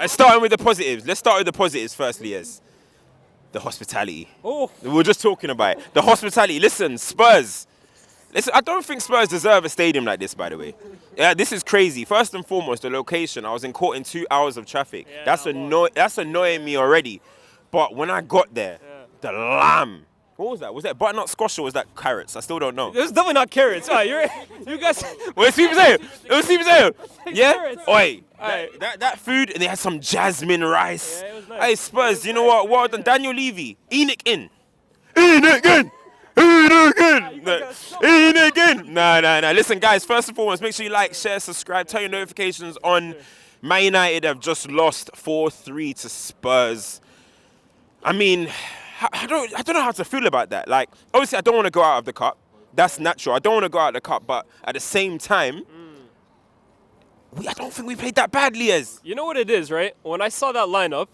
Starting with the positives. Let's start with the positives firstly, yes. The hospitality. Oh. We were just talking about it. The hospitality. Listen, Spurs. Listen, I don't think Spurs deserve a stadium like this, by the way. Yeah, this is crazy. First and foremost, the location. I was in court in 2 hours of traffic. Yeah, That's annoying me already. But when I got there, the lamb. What was that? Was that butternut squash or was that carrots? I still don't know. It was definitely not carrots. You guys. Well, it's sweet potato. It was sweet potato. Yeah? Carrots. Oi. Alright. That food, and they had some jasmine rice. Yeah, it was nice. Hey, Spurs, you know what? Well done. Daniel Levy. Enoch in. Enoch in. Enoch in. Enoch in. Nah. Listen, guys, first and foremost, make sure you like, share, subscribe, turn your notifications on. Man United have just lost 4-3 to Spurs. I mean, I don't know how to feel about that. Like, obviously, I don't want to go out of the cup. That's natural. I don't want to go out of the cup, but at the same time, I don't think we played that badly, as. You know what it is, right? When I saw that lineup,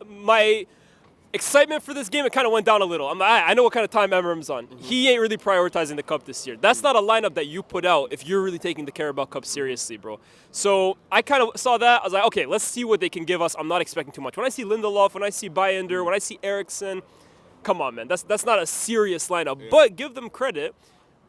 my excitement for this game, it kind of went down a little. I know what kind of time Emram's on. Mm-hmm. He ain't really prioritizing the cup this year. That's not a lineup that you put out if you're really taking the Carabao Cup seriously, bro. So I kind of saw that. I was like, okay, let's see what they can give us. I'm not expecting too much. When I see Lindelof, when I see Bayender, when I see Eriksen, come on, man. That's not a serious lineup. Yeah. But give them credit.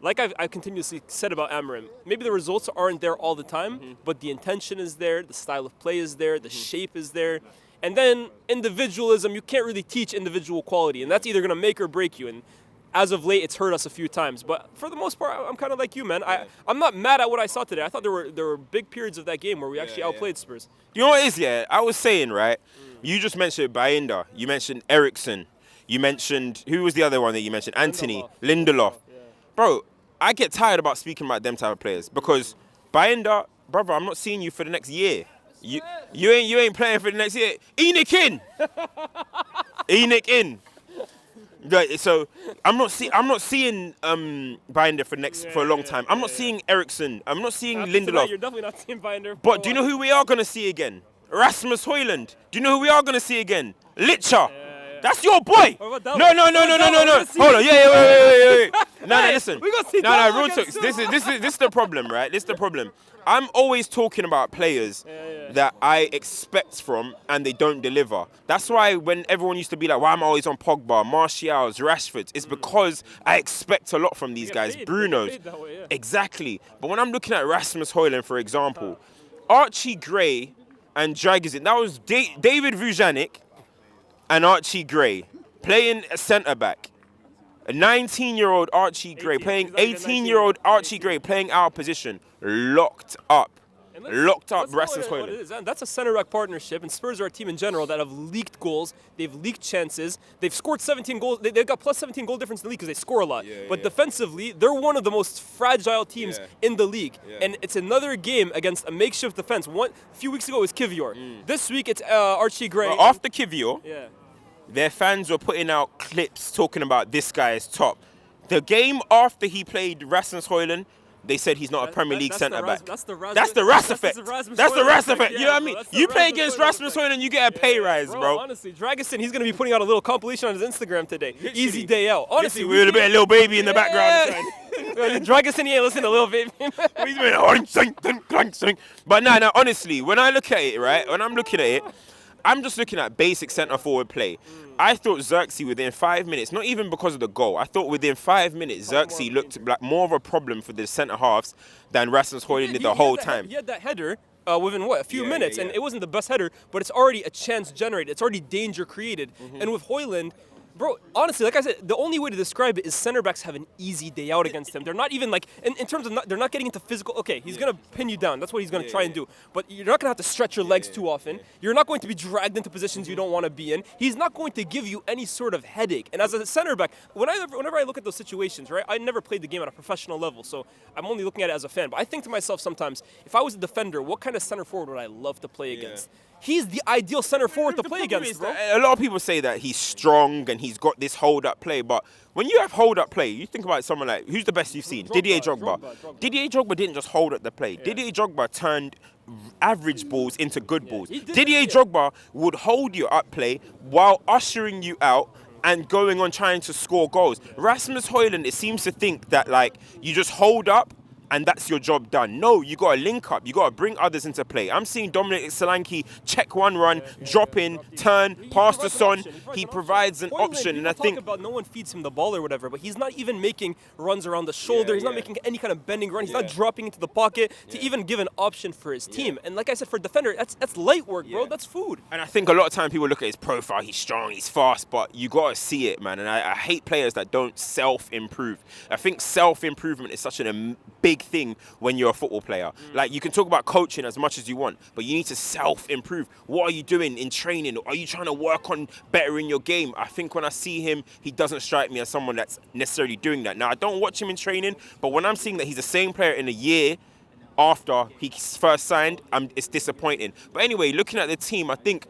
Like I've continuously said about Amorim, maybe the results aren't there all the time, but the intention is there, the style of play is there, the shape is there. And then individualism, you can't really teach individual quality, and that's either going to make or break you. And as of late, it's hurt us a few times. But for the most part, I'm kind of like you, man. I'm not mad at what I saw today. I thought there were big periods of that game where we actually outplayed Spurs. You know what it is, yeah? I was saying, right, you just mentioned Bayinda. You mentioned Eriksen. You mentioned, who was the other one that you mentioned? Anthony, Lindelof. Yeah. Bro, I get tired about speaking about them type of players because Bayinda, brother, I'm not seeing you for the next year. You ain't playing for the next year. Enoch in. Enoch in. Right, so I'm not seeing Bayinda for a long time. I'm not seeing Eriksen. I'm not seeing Lindelof. You're definitely not seeing Bayinda. But do you know who we are gonna see again? Rasmus Hojlund. Do you know who we are gonna see again? Licha. That's your boy. No. Hold on. Wait. No, listen. Real talk. This is the problem, right? This is the problem. I'm always talking about players that I expect from and they don't deliver. That's why when everyone used to be like, why am I always on Pogba, Martial's, Rashford's? It's because I expect a lot from these guys. Bruno's. Exactly. But when I'm looking at Rasmus Hojlund, for example, Archie Gray and Dragisin, that was David Vujanik and Archie Gray playing a centre-back. A 19-year-old Archie Gray playing 18-year-old Archie Gray playing our position. Locked up Rasmus Hojlund. That's a center-back partnership, and Spurs are a team in general that have leaked goals. They've leaked chances. They've scored 17 goals. They've got plus 17 goal difference in the league because they score a lot. But defensively, they're one of the most fragile teams in the league. And it's another game against a makeshift defense. A few weeks ago it was Kivior. This week it's Archie Gray. Well, after Kivior, their fans were putting out clips talking about this guy is top. The game after he played Rasmus Hojlund, they said he's not a Premier League centre-back. That's the Ras effect. That's the Ras effect. You know what I mean? You play against Rasmus Hojlund, you get a pay rise, bro. Honestly, Dragisin, he's going to be putting out a little compilation on his Instagram today. Literally. Easy day out. Honestly, with a bit of Lil Baby in the background. Dragisin, he ain't listening to Lil Baby. But no, honestly, when I look at it, right, when I'm looking at it, I'm just looking at basic centre-forward play. I thought Xerxes within 5 minutes, not even because of the goal, I thought within 5 minutes Xerxes looked like more of a problem for the centre-halves than Rasmus Hojlund did the whole time. He had that header within, a few minutes, and it wasn't the best header, but it's already a chance generated. It's already danger created. And with Hojlund, bro, honestly, like I said, the only way to describe it is center backs have an easy day out against him. They're not even like, in terms of, they're not getting into physical. Okay, he's going to pin you down. That's what he's going to try and do. But you're not going to have to stretch your legs too often. You're not going to be dragged into positions you don't want to be in. He's not going to give you any sort of headache. And as a center back, whenever I look at those situations, right, I never played the game at a professional level, so I'm only looking at it as a fan. But I think to myself sometimes, if I was a defender, what kind of center forward would I love to play against? He's the ideal center forward to play against, bro. A lot of people say that he's strong and he's got this hold-up play, but when you have hold-up play, you think about someone like, who's the best you've seen? Didier Drogba. Didier Drogba didn't just hold up the play. Didier Drogba turned average balls into good balls. Didier Drogba would hold your up play while ushering you out and going on trying to score goals. Rasmus Hojlund, it seems to think that, like, you just hold up and that's your job done. No, you got to link up. You got to bring others into play. I'm seeing Dominic Solanke check one run, drop in, turn, pass to Son. He provides an option, and I think about no one feeds him the ball or whatever, but he's not even making runs around the shoulder. He's not making any kind of bending run. He's not dropping into the pocket to even give an option for his team. And like I said, for a defender, that's light work, bro. That's food. And I think a lot of time people look at his profile. He's strong, he's fast, but you got to see it, man. And I hate players that don't self-improve. I think self-improvement is such a big thing when you're a football player. Like, you can talk about coaching as much as you want, but you need to self-improve. What are you doing in training? Are you trying to work on bettering your game? I think when I see him, he doesn't strike me as someone that's necessarily doing that. Now, I don't watch him in training, but when I'm seeing that he's the same player in a year after he first signed, it's disappointing. But anyway, looking at the team, I think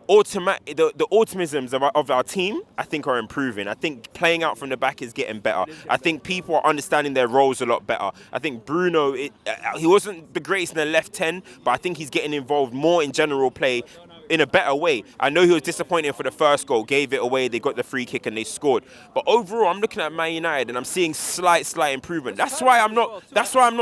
the automisms of our team, I think, are improving. I think playing out from the back is getting better. I think people are understanding their roles a lot better. I think Bruno, he wasn't the greatest in the left 10, but I think he's getting involved more in general play in a better way. I know he was disappointed for the first goal, gave it away, they got the free kick and they scored. But overall, I'm looking at Man United and I'm seeing slight improvement. That's why I'm not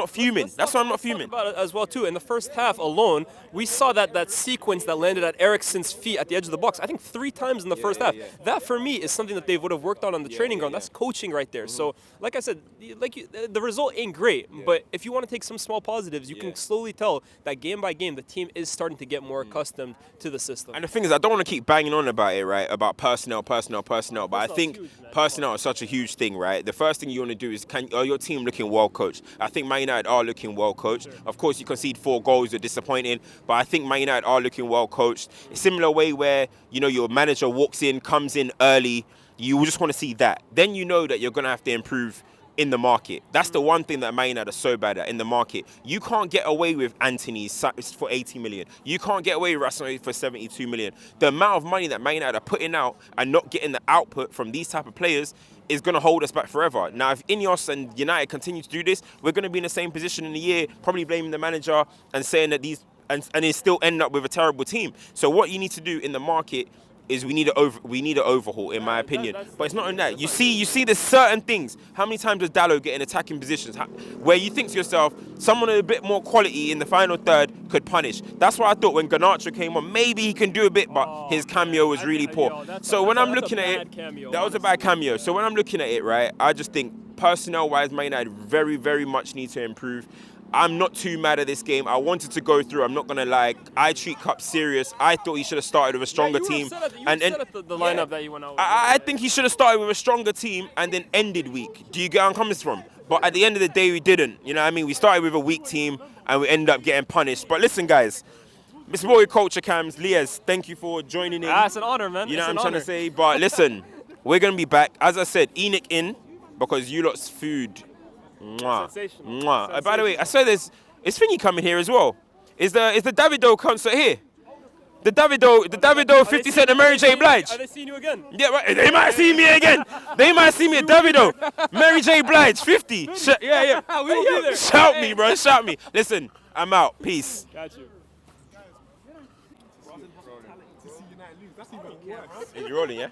fuming. That's why I'm not fuming. About it as well too. In the first half alone, we saw that sequence that landed at Eriksen's feet at the edge of the box, I think 3 times in the first half. That for me is something that they would have worked on the training ground. That's coaching right there. So like I said, the result ain't great, but if you want to take some small positives, you can slowly tell that game by game the team is starting to get more accustomed to the system. And the thing is, I don't want to keep banging on about it, right? About personnel, but I think personnel is such a huge thing, right? The first thing you want to do is, are your team looking well coached? I think Man United are looking well coached. Of course, you concede 4 goals, you're disappointing, but I think Man United are looking well coached. A similar way where, you know, your manager walks in, comes in early, you just want to see that. Then you know that you're going to have to improve in the market. That's the one thing that Man United are so bad at, in the market. You can't get away with Anthony for 80 million. You can't get away with Rasmus for 72 million. The amount of money that Man United are putting out and not getting the output from these type of players is going to hold us back forever. Now, if Ineos and United continue to do this, we're going to be in the same position in a year, probably blaming the manager and saying that and it still end up with a terrible team. So what you need to do in the market is we need an overhaul, in my opinion. But it's not only that. You see there's certain things. How many times does Dalot get in attacking positions where you think to yourself, someone with a bit more quality in the final third could punish? That's why I thought when Garnacho came on, maybe he can do a bit, but his cameo was really poor. So when I'm looking at it, that was a bad cameo. So when I'm looking at it, right, I just think personnel-wise, Man United very, very much need to improve. I'm not too mad at this game. I wanted to go through. I'm not going to lie. I treat Cup serious. I thought he should have started with a stronger team. And the lineup that you went out with. I think he should have started with a stronger team and then ended weak. Do you get where I'm coming from? But at the end of the day, we didn't. You know what I mean? We started with a weak team and we ended up getting punished. But listen, guys. Mr. Boy CultureCams, Liaz, thank you for joining in. It's an honor, man. You know what I'm trying to say? But listen, we're going to be back. As I said, Enoch in because you lot's food. Mwah. Mwah. By the way, I saw is Thingy coming here as well. Is the Davido concert here? The Davido 50 Cent and Mary J. Blige. Are they seeing you again? Yeah, right. They might see me again. They might see me at Davido. Mary J. Blige, 50. Yeah. We will be there. Shout me, bro. Shout me. Listen, I'm out. Peace. Got you. You're rolling, yeah?